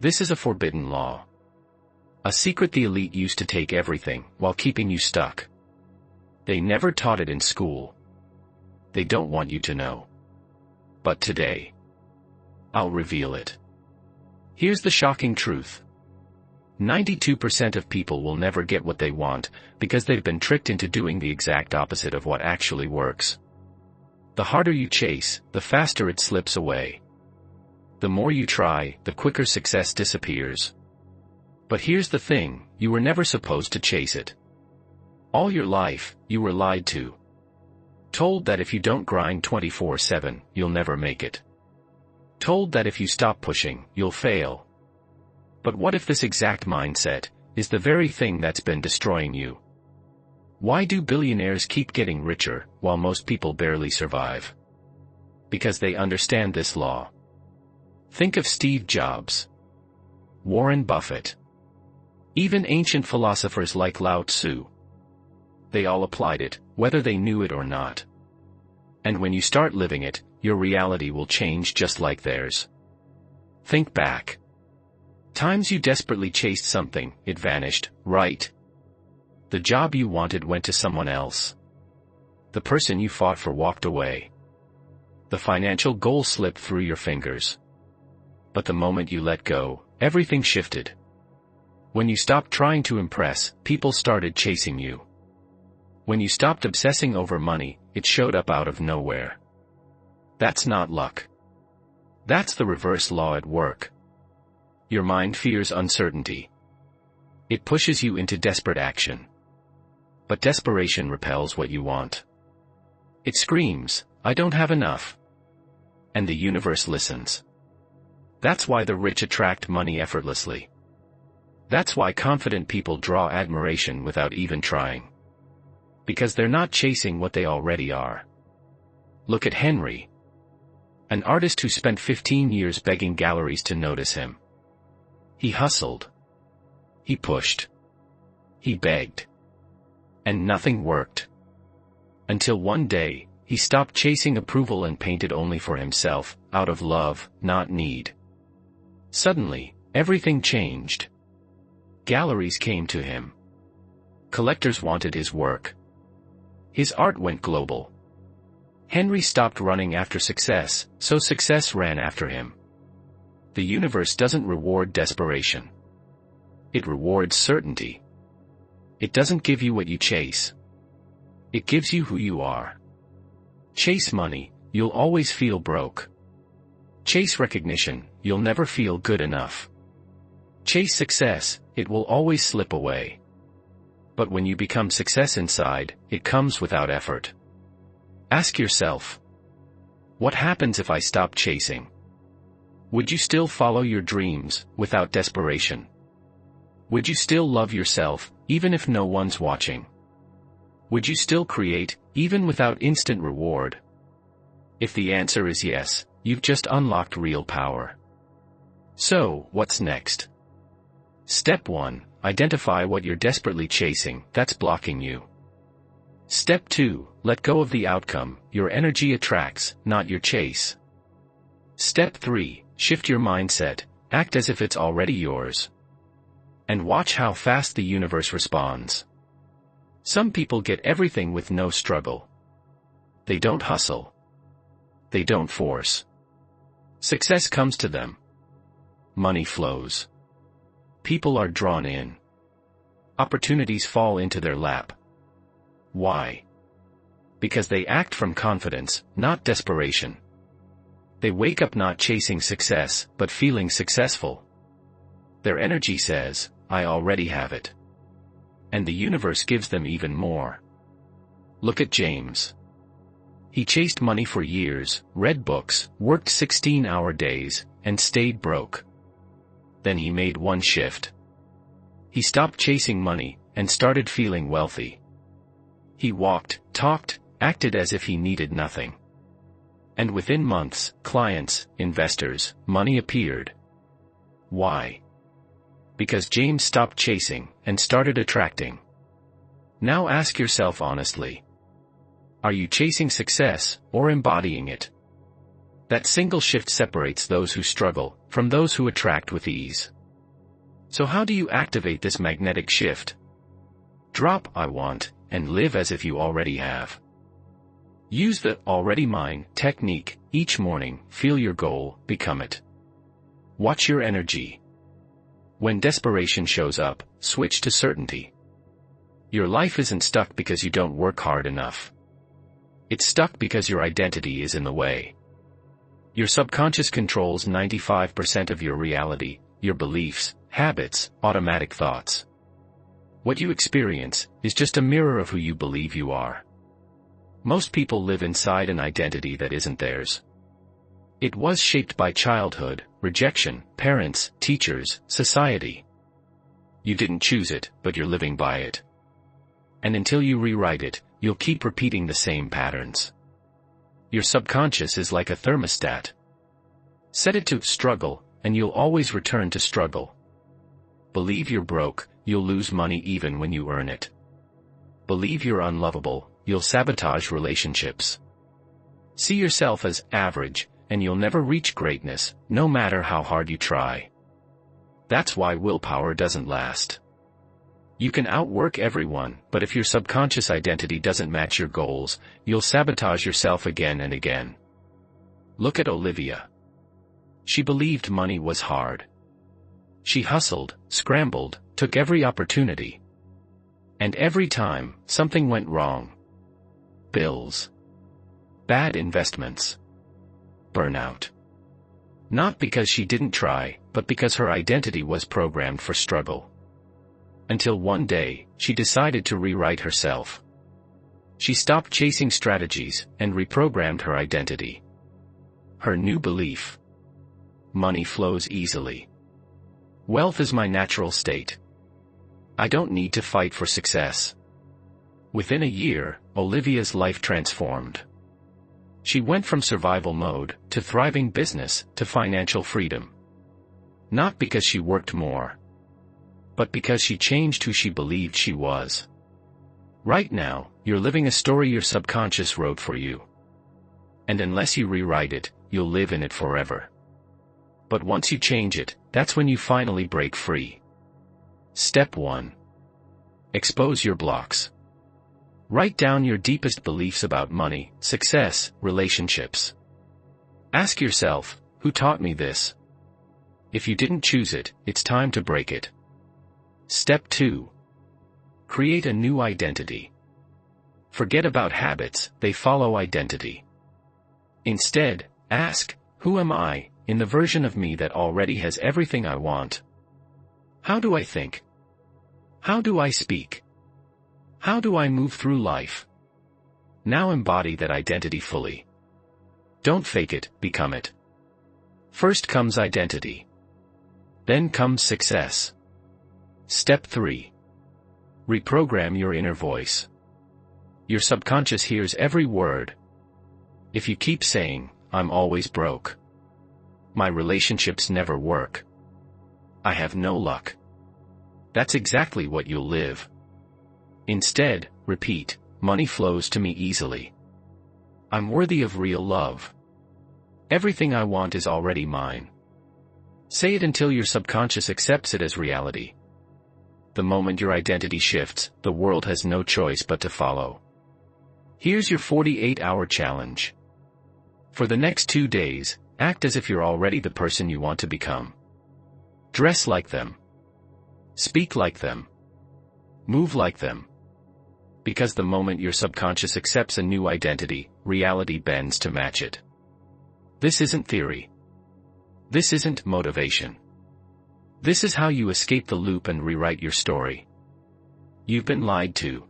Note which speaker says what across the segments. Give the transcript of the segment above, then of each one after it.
Speaker 1: This is a forbidden law. A secret the elite used to take everything while keeping you stuck. They never taught it in school. They don't want you to know. But today, I'll reveal it. Here's the shocking truth. 92% of people will never get what they want because they've been tricked into doing the exact opposite of what actually works. The harder you chase, the faster it slips away. The more you try, the quicker success disappears. But here's the thing, you were never supposed to chase it. All your life, you were lied to. Told that if you don't grind 24/7, you'll never make it. Told that if you stop pushing, you'll fail. But what if this exact mindset is the very thing that's been destroying you? Why do billionaires keep getting richer while most people barely survive? Because they understand this law. Think of Steve Jobs, Warren Buffett, even ancient philosophers like Lao Tzu. They all applied it, whether they knew it or not. And when you start living it, your reality will change just like theirs. Think back. Times you desperately chased something, it vanished, right? The job you wanted went to someone else. The person you fought for walked away. The financial goal slipped through your fingers. But the moment you let go, everything shifted. When you stopped trying to impress, people started chasing you. When you stopped obsessing over money, it showed up out of nowhere. That's not luck. That's the reverse law at work. Your mind fears uncertainty. It pushes you into desperate action. But desperation repels what you want. It screams, "I don't have enough." And the universe listens. That's why the rich attract money effortlessly. That's why confident people draw admiration without even trying. Because they're not chasing what they already are. Look at Henry, an artist who spent 15 years begging galleries to notice him. He hustled. He pushed. He begged. And nothing worked. Until one day, he stopped chasing approval and painted only for himself, out of love, not need. Suddenly, everything changed. Galleries came to him. Collectors wanted his work. His art went global. Henry stopped running after success, so success ran after him. The universe doesn't reward desperation. It rewards certainty. It doesn't give you what you chase. It gives you who you are. Chase money, you'll always feel broke. Chase recognition, you'll never feel good enough. Chase success, it will always slip away. But when you become success inside, it comes without effort. Ask yourself, what happens if I stop chasing? Would you still follow your dreams, without desperation? Would you still love yourself, even if no one's watching? Would you still create, even without instant reward? If the answer is yes, you've just unlocked real power. So, what's next? Step 1. Identify what you're desperately chasing, that's blocking you. Step 2. Let go of the outcome, your energy attracts, not your chase. Step 3. Shift your mindset, act as if it's already yours. And watch how fast the universe responds. Some people get everything with no struggle. They don't hustle. They don't force. Success comes to them. Money flows. People are drawn in. Opportunities fall into their lap. Why? Because they act from confidence, not desperation. They wake up not chasing success, but feeling successful. Their energy says, I already have it. And the universe gives them even more. Look at James. He chased money for years, read books, worked 16-hour days, and stayed broke. Then he made one shift. He stopped chasing money, and started feeling wealthy. He walked, talked, acted as if he needed nothing. And within months, clients, investors, money appeared. Why? Because James stopped chasing, and started attracting. Now ask yourself honestly. Are you chasing success, or embodying it? That single shift separates those who struggle from those who attract with ease. So how do you activate this magnetic shift? Drop "I want" and live as if you already have. Use the "already mine" technique. Each morning, feel your goal, become it. Watch your energy. When desperation shows up, switch to certainty. Your life isn't stuck because you don't work hard enough. It's stuck because your identity is in the way. Your subconscious controls 95% of your reality, your beliefs, habits, automatic thoughts. What you experience is just a mirror of who you believe you are. Most people live inside an identity that isn't theirs. It was shaped by childhood, rejection, parents, teachers, society. You didn't choose it, but you're living by it. And until you rewrite it, you'll keep repeating the same patterns. Your subconscious is like a thermostat. Set it to struggle, and you'll always return to struggle. Believe you're broke, you'll lose money even when you earn it. Believe you're unlovable, you'll sabotage relationships. See yourself as average, and you'll never reach greatness, no matter how hard you try. That's why willpower doesn't last. You can outwork everyone, but if your subconscious identity doesn't match your goals, you'll sabotage yourself again and again. Look at Olivia. She believed money was hard. She hustled, scrambled, took every opportunity. And every time, something went wrong. Bills. Bad investments. Burnout. Not because she didn't try, but because her identity was programmed for struggle. Until one day, she decided to rewrite herself. She stopped chasing strategies and reprogrammed her identity. Her new belief: money flows easily. Wealth is my natural state. I don't need to fight for success. Within a year, Olivia's life transformed. She went from survival mode to thriving business to financial freedom. Not because she worked more, but because she changed who she believed she was. Right now, you're living a story your subconscious wrote for you. And unless you rewrite it, you'll live in it forever. But once you change it, that's when you finally break free. Step 1. Expose your blocks. Write down your deepest beliefs about money, success, relationships. Ask yourself, who taught me this? If you didn't choose it, it's time to break it. Step 2. Create a new identity. Forget about habits, they follow identity. Instead, ask, who am I, in the version of me that already has everything I want? How do I think? How do I speak? How do I move through life? Now embody that identity fully. Don't fake it, become it. First comes identity. Then comes success. Step 3. Reprogram your inner voice. Your subconscious hears every word. If you keep saying, I'm always broke. My relationships never work. I have no luck. That's exactly what you'll live. Instead, repeat, money flows to me easily. I'm worthy of real love. Everything I want is already mine. Say it until your subconscious accepts it as reality. The moment your identity shifts, the world has no choice but to follow. Here's your 48-hour challenge. For the next 2 days, act as if you're already the person you want to become. Dress like them. Speak like them. Move like them. Because the moment your subconscious accepts a new identity, reality bends to match it. This isn't theory. This isn't motivation. This is how you escape the loop and rewrite your story. You've been lied to.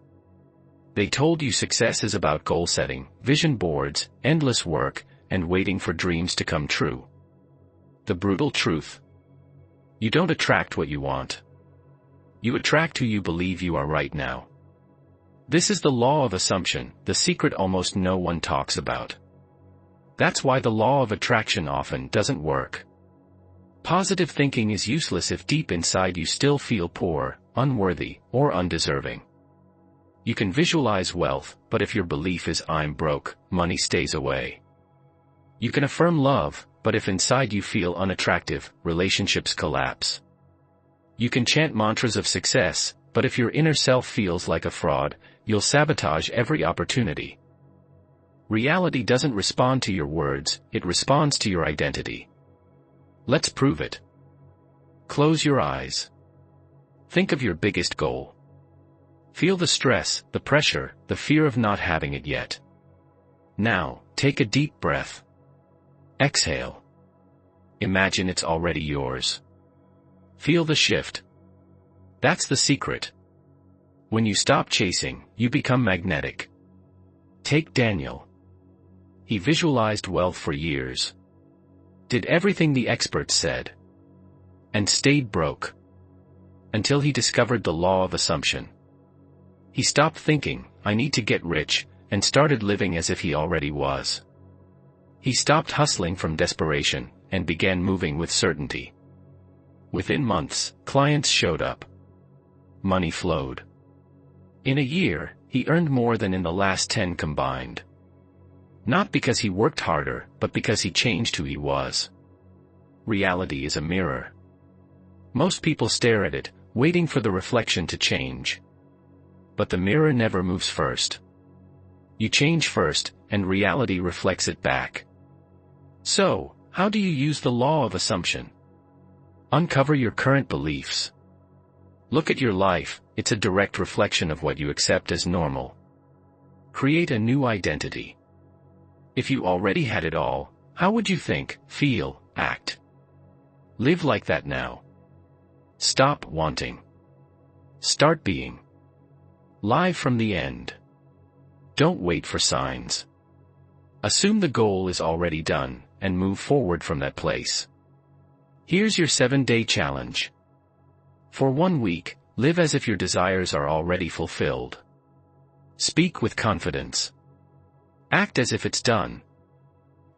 Speaker 1: They told you success is about goal setting, vision boards, endless work, and waiting for dreams to come true. The brutal truth: you don't attract what you want. You attract who you believe you are right now. This is the law of assumption, the secret almost no one talks about. That's why the law of attraction often doesn't work. Positive thinking is useless if deep inside you still feel poor, unworthy, or undeserving. You can visualize wealth, but if your belief is I'm broke, money stays away. You can affirm love, but if inside you feel unattractive, relationships collapse. You can chant mantras of success, but if your inner self feels like a fraud, you'll sabotage every opportunity. Reality doesn't respond to your words, it responds to your identity. Let's prove it. Close your eyes. Think of your biggest goal. Feel the stress, the pressure, the fear of not having it yet. Now, take a deep breath. Exhale. Imagine it's already yours. Feel the shift. That's the secret. When you stop chasing, you become magnetic. Take Daniel. He visualized wealth for years. Did everything the experts said. And stayed broke. Until he discovered the law of assumption. He stopped thinking, I need to get rich, and started living as if he already was. He stopped hustling from desperation, and began moving with certainty. Within months, clients showed up. Money flowed. In a year, he earned more than in the last 10 combined. Not because he worked harder, but because he changed who he was. Reality is a mirror. Most people stare at it, waiting for the reflection to change. But the mirror never moves first. You change first, and reality reflects it back. So, how do you use the law of assumption? Uncover your current beliefs. Look at your life, it's a direct reflection of what you accept as normal. Create a new identity. If you already had it all, how would you think, feel, act? Live like that now. Stop wanting. Start being. Live from the end. Don't wait for signs. Assume the goal is already done, and move forward from that place. Here's your 7-day challenge. For 1 week, live as if your desires are already fulfilled. Speak with confidence. Act as if it's done.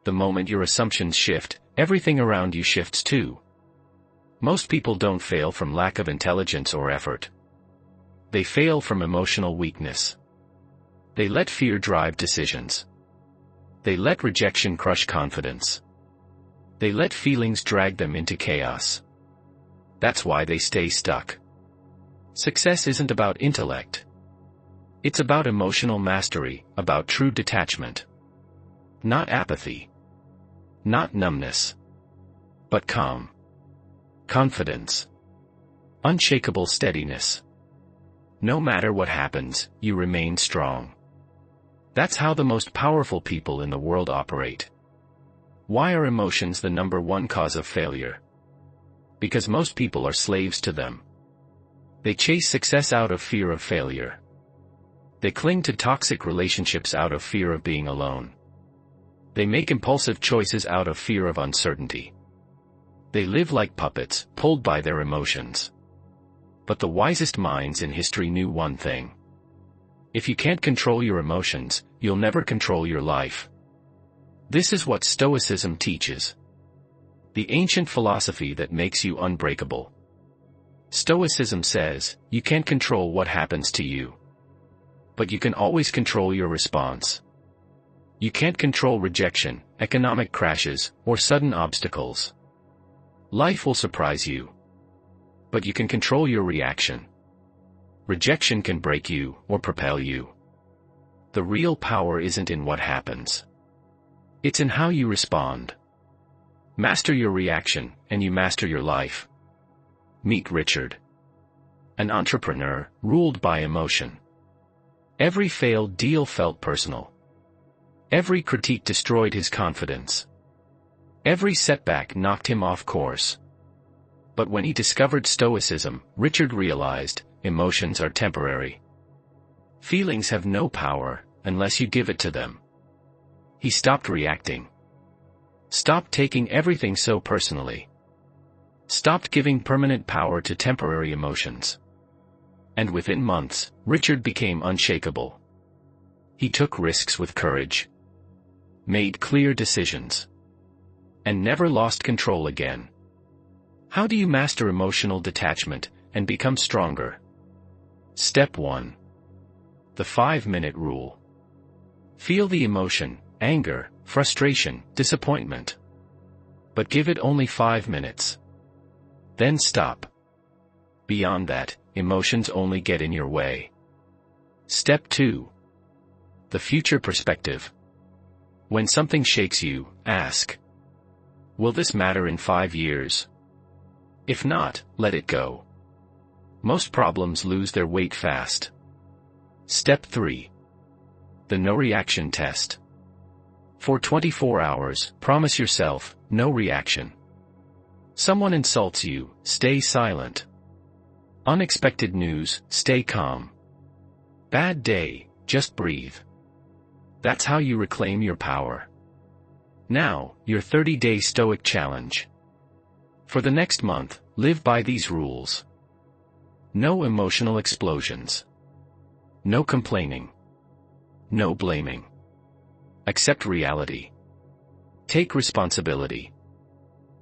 Speaker 1: The moment your assumptions shift, everything around you shifts too. Most people don't fail from lack of intelligence or effort. They fail from emotional weakness. They let fear drive decisions. They let rejection crush confidence. They let feelings drag them into chaos. That's why they stay stuck. Success isn't about intellect. It's about emotional mastery, about true detachment. Not apathy. Not numbness. But calm. Confidence. Unshakable steadiness. No matter what happens, you remain strong. That's how the most powerful people in the world operate. Why are emotions the #1 cause of failure? Because most people are slaves to them. They chase success out of fear of failure. They cling to toxic relationships out of fear of being alone. They make impulsive choices out of fear of uncertainty. They live like puppets, pulled by their emotions. But the wisest minds in history knew one thing. If you can't control your emotions, you'll never control your life. This is what Stoicism teaches. The ancient philosophy that makes you unbreakable. Stoicism says, you can't control what happens to you. But you can always control your response. You can't control rejection, economic crashes, or sudden obstacles. Life will surprise you. But you can control your reaction. Rejection can break you, or propel you. The real power isn't in what happens. It's in how you respond. Master your reaction, and you master your life. Meet Richard. An entrepreneur, ruled by emotion. Every failed deal felt personal. Every critique destroyed his confidence. Every setback knocked him off course. But when he discovered Stoicism, Richard realized, emotions are temporary. Feelings have no power, unless you give it to them. He stopped reacting. Stopped taking everything so personally. Stopped giving permanent power to temporary emotions. And within months, Richard became unshakable. He took risks with courage. Made clear decisions. And never lost control again. How do you master emotional detachment, and become stronger? Step 1. The 5-minute rule. Feel the emotion, anger, frustration, disappointment. But give it only 5 minutes. Then stop. Beyond that, emotions only get in your way. Step 2. The future perspective. When something shakes you, ask, will this matter in 5 years? If not, let it go. Most problems lose their weight fast. Step 3. The no reaction test. For 24 hours, promise yourself, no reaction. Someone insults you, stay silent. Unexpected news, stay calm. Bad day, just breathe. That's how you reclaim your power. Now, your 30-day Stoic challenge. For the next month, live by these rules. No emotional explosions. No complaining. No blaming. Accept reality. Take responsibility.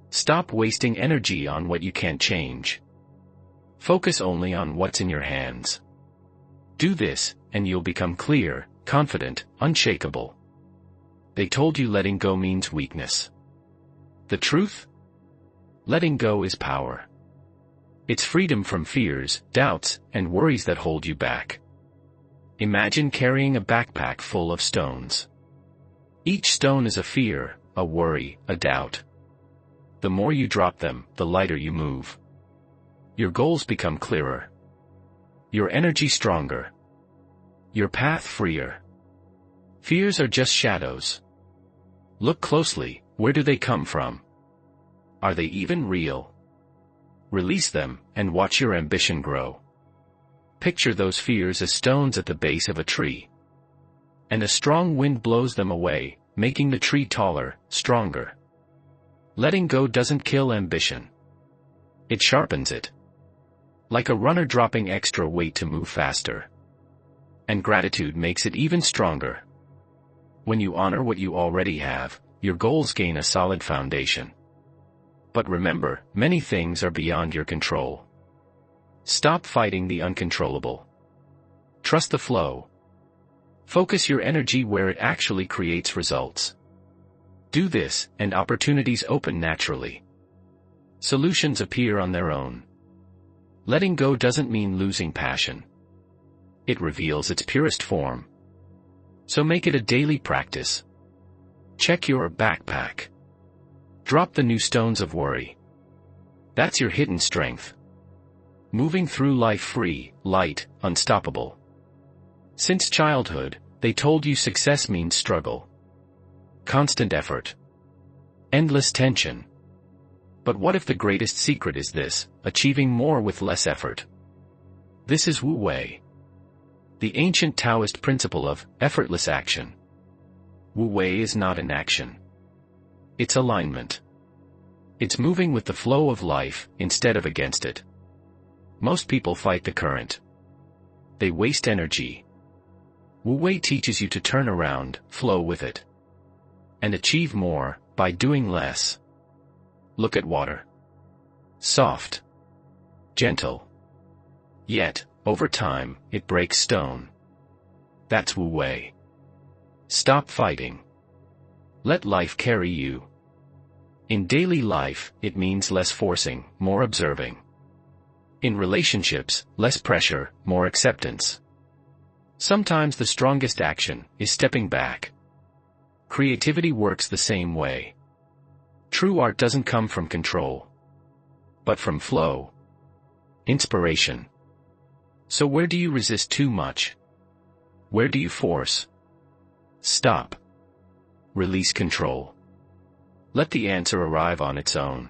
Speaker 1: Stop wasting energy on what you can't change. Focus only on what's in your hands. Do this, and you'll become clear, confident, unshakable. They told you letting go means weakness. The truth? Letting go is power. It's freedom from fears, doubts, and worries that hold you back. Imagine carrying a backpack full of stones. Each stone is a fear, a worry, a doubt. The more you drop them, the lighter you move. Your goals become clearer. Your energy stronger. Your path freer. Fears are just shadows. Look closely, where do they come from? Are they even real? Release them, and watch your ambition grow. Picture those fears as stones at the base of a tree. And a strong wind blows them away, making the tree taller, stronger. Letting go doesn't kill ambition. It sharpens it. Like a runner dropping extra weight to move faster. And gratitude makes it even stronger. When you honor what you already have, your goals gain a solid foundation. But remember, many things are beyond your control. Stop fighting the uncontrollable. Trust the flow. Focus your energy where it actually creates results. Do this, and opportunities open naturally. Solutions appear on their own. Letting go doesn't mean losing passion. It reveals its purest form. So make it a daily practice. Check your backpack. Drop the new stones of worry. That's your hidden strength. Moving through life free, light, unstoppable. Since childhood, they told you success means struggle. Constant effort. Endless tension. But what if the greatest secret is this, achieving more with less effort? This is Wu Wei. The ancient Taoist principle of effortless action. Wu Wei is not an action. It's alignment. It's moving with the flow of life, instead of against it. Most people fight the current. They waste energy. Wu Wei teaches you to turn around, flow with it. And achieve more, by doing less. Look at water. Soft. Gentle. Yet, over time, it breaks stone. That's Wu Wei. Stop fighting. Let life carry you. In daily life, it means less forcing, more observing. In relationships, less pressure, more acceptance. Sometimes the strongest action is stepping back. Creativity works the same way. True art doesn't come from control, but from flow. Inspiration. So where do you resist too much? Where do you force? Stop. Release control. Let the answer arrive on its own.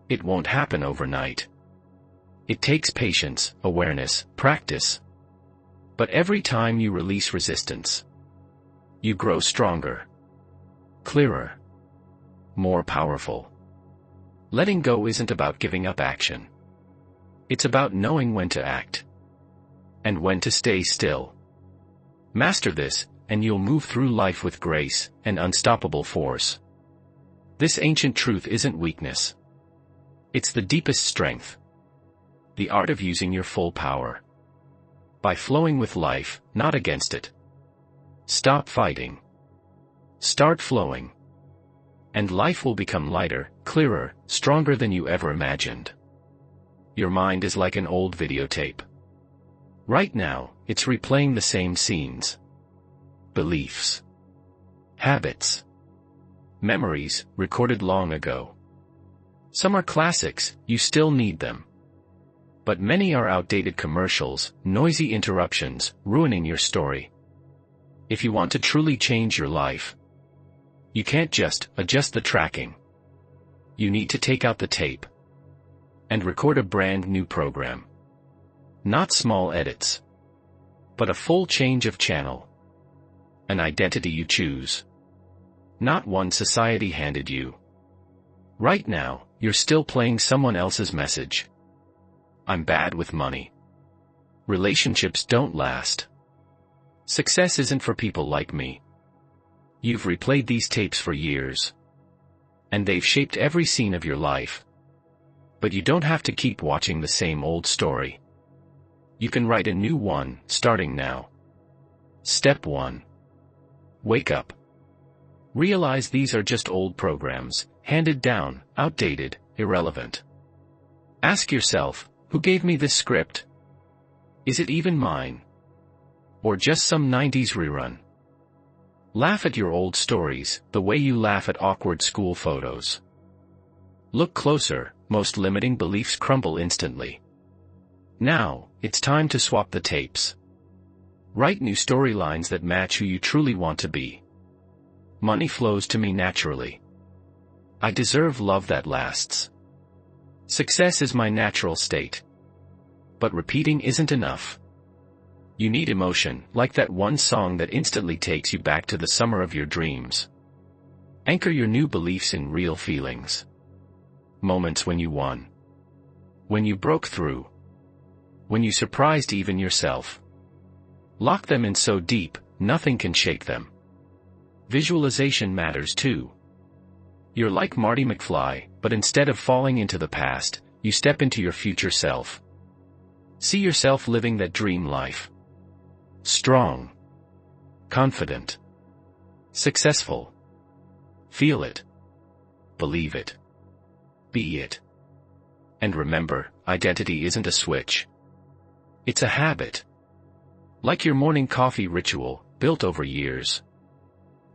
Speaker 1: It won't happen overnight. It takes patience, awareness, practice. But every time you release resistance, you grow stronger, clearer, more powerful. Letting go isn't about giving up action. It's about knowing when to act and when to stay still. Master this, and you'll move through life with grace and unstoppable force. This ancient truth isn't weakness. It's the deepest strength. The art of using your full power. By flowing with life, not against it. Stop fighting. Start flowing. And life will become lighter, clearer, stronger than you ever imagined. Your mind is like an old videotape. Right now, it's replaying the same scenes. Beliefs. Habits. Memories, recorded long ago. Some are classics, you still need them. But many are outdated commercials, noisy interruptions, ruining your story. If you want to truly change your life, you can't just adjust the tracking. You need to take out the tape and record a brand new program. Not small edits, but a full change of channel. An identity you choose, not one society handed you. Right now, you're still playing someone else's message. I'm bad with money. Relationships don't last. Success isn't for people like me. You've replayed these tapes for years, and they've shaped every scene of your life. But you don't have to keep watching the same old story. You can write a new one, starting now. Step 1. Wake up. Realize these are just old programs, handed down, outdated, irrelevant. Ask yourself, who gave me this script? Is it even mine? Or just some 90s rerun? Laugh at your old stories, the way you laugh at awkward school photos. Look closer, most limiting beliefs crumble instantly. Now, it's time to swap the tapes. Write new storylines that match who you truly want to be. Money flows to me naturally. I deserve love that lasts. Success is my natural state. But repeating isn't enough. You need emotion, like that one song that instantly takes you back to the summer of your dreams. Anchor your new beliefs in real feelings. Moments when you won. When you broke through. When you surprised even yourself. Lock them in so deep, nothing can shake them. Visualization matters too. You're like Marty McFly, but instead of falling into the past, you step into your future self. See yourself living that dream life. Strong. Confident. Successful. Feel it. Believe it. Be it. And remember, identity isn't a switch. It's a habit. Like your morning coffee ritual, built over years.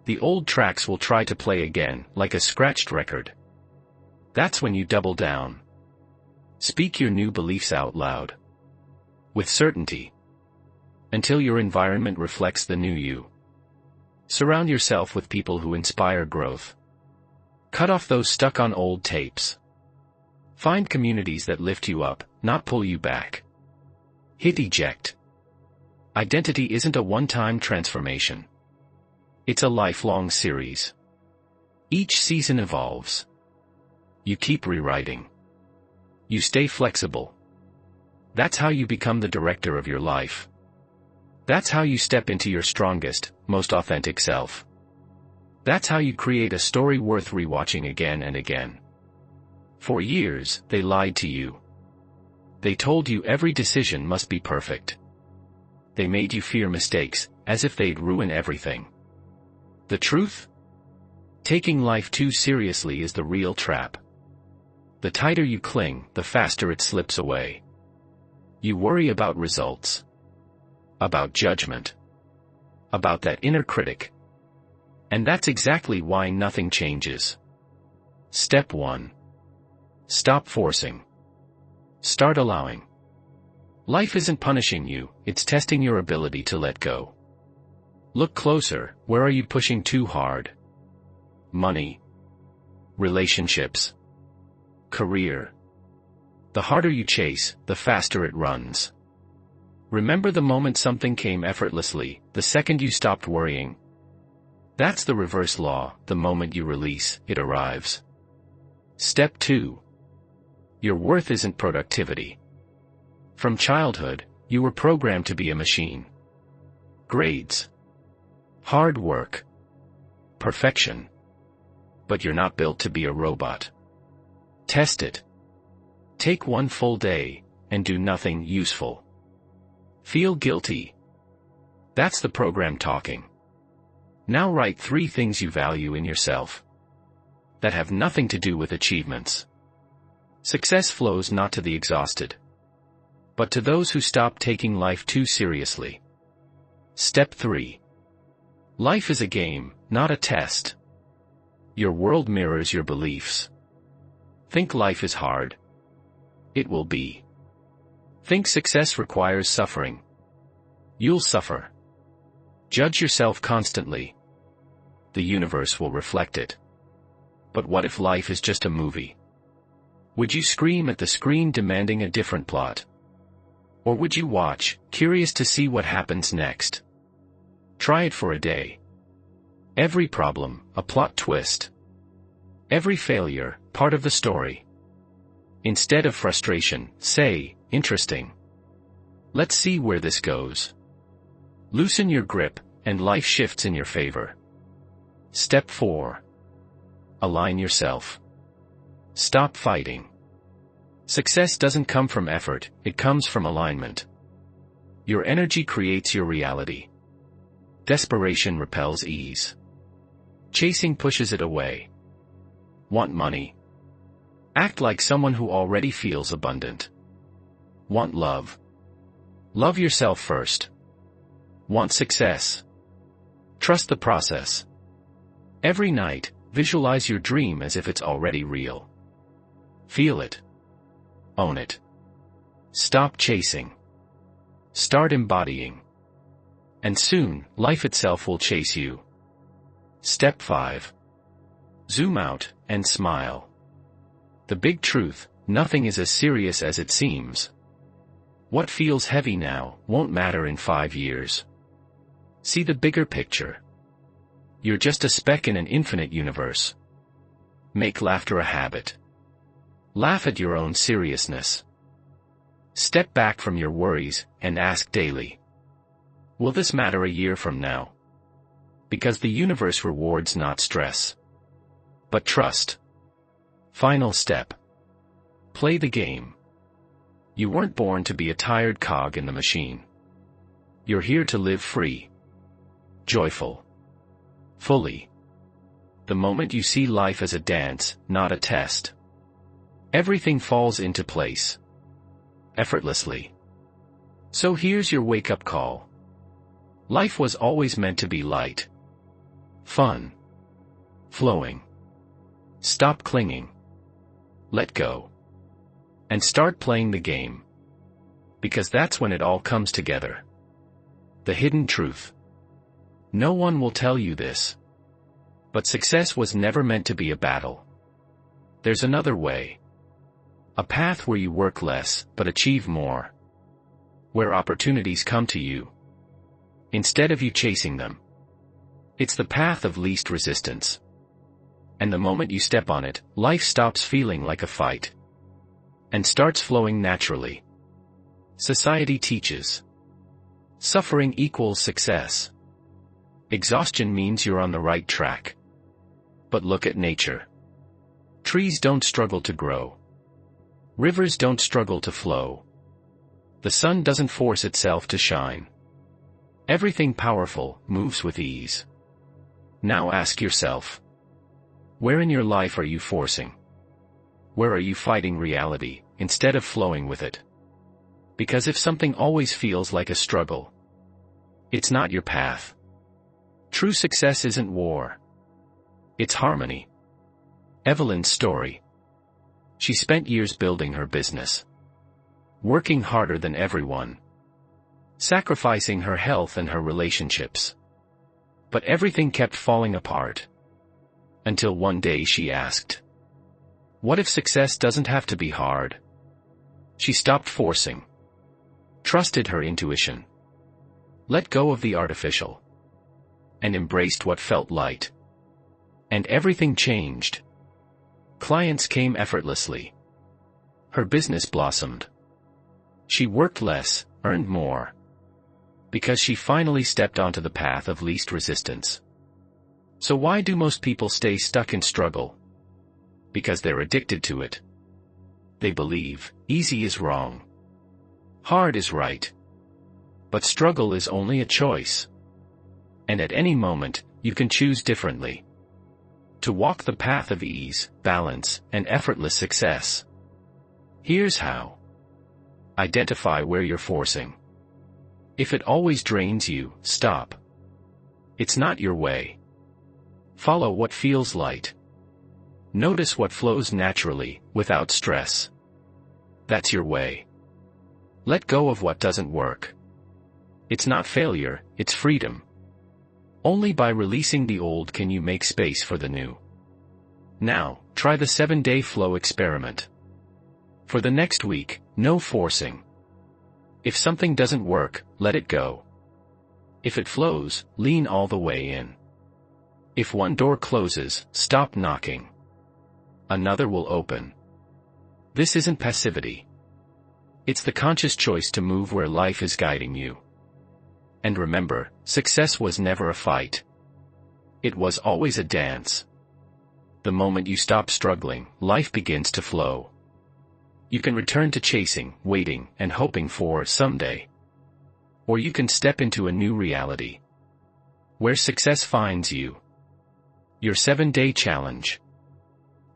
Speaker 1: The old tracks will try to play again, like a scratched record. That's when you double down. Speak your new beliefs out loud. With certainty. Until your environment reflects the new you. Surround yourself with people who inspire growth. Cut off those stuck on old tapes. Find communities that lift you up, not pull you back. Hit eject. Identity isn't a one-time transformation. It's a lifelong series. Each season evolves. You keep rewriting. You stay flexible. That's how you become the director of your life. That's how you step into your strongest, most authentic self. That's how you create a story worth rewatching again and again. For years, they lied to you. They told you every decision must be perfect. They made you fear mistakes, as if they'd ruin everything. The truth? Taking life too seriously is the real trap. The tighter you cling, the faster it slips away. You worry about results. About judgment. About that inner critic. And that's exactly why nothing changes. Step 1. Stop forcing. Start allowing. Life isn't punishing you, it's testing your ability to let go. Look closer, where are you pushing too hard? Money. Relationships. Career. The harder you chase, the faster it runs. Remember the moment something came effortlessly, the second you stopped worrying. That's the reverse law, the moment you release, it arrives. Step 2. Your worth isn't productivity. From childhood, you were programmed to be a machine. Grades. Hard work. Perfection. But you're not built to be a robot. Test it. Take one full day, and do nothing useful. Feel guilty. That's the program talking. Now write 3 things you value in yourself that have nothing to do with achievements. Success flows not to the exhausted, but to those who stop taking life too seriously. Step 3. Life is a game, not a test. Your world mirrors your beliefs. Think life is hard. It will be. Think success requires suffering. You'll suffer. Judge yourself constantly. The universe will reflect it. But what if life is just a movie? Would you scream at the screen demanding a different plot? Or would you watch, curious to see what happens next? Try it for a day. Every problem, a plot twist. Every failure, part of the story. Instead of frustration, say, interesting. Let's see where this goes. Loosen your grip, and life shifts in your favor. Step 4. Align yourself. Stop fighting. Success doesn't come from effort, it comes from alignment. Your energy creates your reality. Desperation repels ease. Chasing pushes it away. Want money? Act like someone who already feels abundant. Want love? Love yourself first. Want success? Trust the process. Every night, visualize your dream as if it's already real. Feel it. Own it. Stop chasing. Start embodying. And soon, life itself will chase you. Step 5. Zoom out, and smile. The big truth, nothing is as serious as it seems. What feels heavy now, won't matter in 5 years. See the bigger picture. You're just a speck in an infinite universe. Make laughter a habit. Laugh at your own seriousness. Step back from your worries, and ask daily. Will this matter a year from now? Because the universe rewards not stress, but trust. Final step. Play the game. You weren't born to be a tired cog in the machine. You're here to live free. Joyful. Fully. The moment you see life as a dance, not a test, everything falls into place. Effortlessly. So here's your wake-up call. Life was always meant to be light. Fun. Flowing. Stop clinging. Let go. And start playing the game. Because that's when it all comes together. The hidden truth. No one will tell you this. But success was never meant to be a battle. There's another way. A path where you work less, but achieve more. Where opportunities come to you, instead of you chasing them. It's the path of least resistance. And the moment you step on it, life stops feeling like a fight. And starts flowing naturally. Society teaches. Suffering equals success. Exhaustion means you're on the right track. But look at nature. Trees don't struggle to grow. Rivers don't struggle to flow. The sun doesn't force itself to shine. Everything powerful moves with ease. Now ask yourself, where in your life are you forcing? Where are you fighting reality, instead of flowing with it? Because if something always feels like a struggle, it's not your path. True success isn't war. It's harmony. Evelyn's story. She spent years building her business. Working harder than everyone. Sacrificing her health and her relationships. But everything kept falling apart. Until one day she asked, what if success doesn't have to be hard? She stopped forcing. Trusted her intuition. Let go of the artificial. And embraced what felt light. And everything changed. Clients came effortlessly. Her business blossomed. She worked less, earned more. Because she finally stepped onto the path of least resistance. So why do most people stay stuck in struggle? Because they're addicted to it. They believe, easy is wrong. Hard is right. But struggle is only a choice. And at any moment, you can choose differently. To walk the path of ease, balance, and effortless success. Here's how. Identify where you're forcing. If it always drains you, stop. It's not your way. Follow what feels light. Notice what flows naturally, without stress. That's your way. Let go of what doesn't work. It's not failure, it's freedom. Only by releasing the old can you make space for the new. Now, try the 7-day flow experiment. For the next week, no forcing. If something doesn't work, let it go. If it flows, lean all the way in. If one door closes, stop knocking. Another will open. This isn't passivity. It's the conscious choice to move where life is guiding you. And remember, success was never a fight. It was always a dance. The moment you stop struggling, life begins to flow. You can return to chasing, waiting, and hoping for someday. Or you can step into a new reality. Where success finds you. Your 7-day challenge.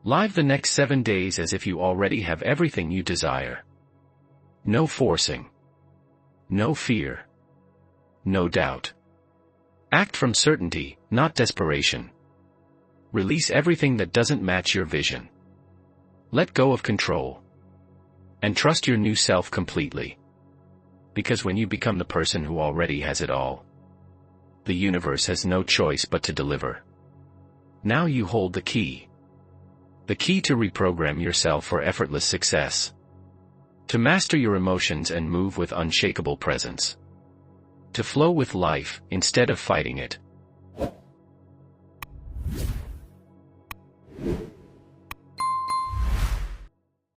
Speaker 1: Live the next 7 days as if you already have everything you desire. No forcing. No fear. No doubt. Act from certainty, not desperation. Release everything that doesn't match your vision. Let go of control. And trust your new self completely. Because when you become the person who already has it all, the universe has no choice but to deliver. Now you hold the key. The key to reprogram yourself for effortless success. To master your emotions and move with unshakable presence. To flow with life, instead of fighting it.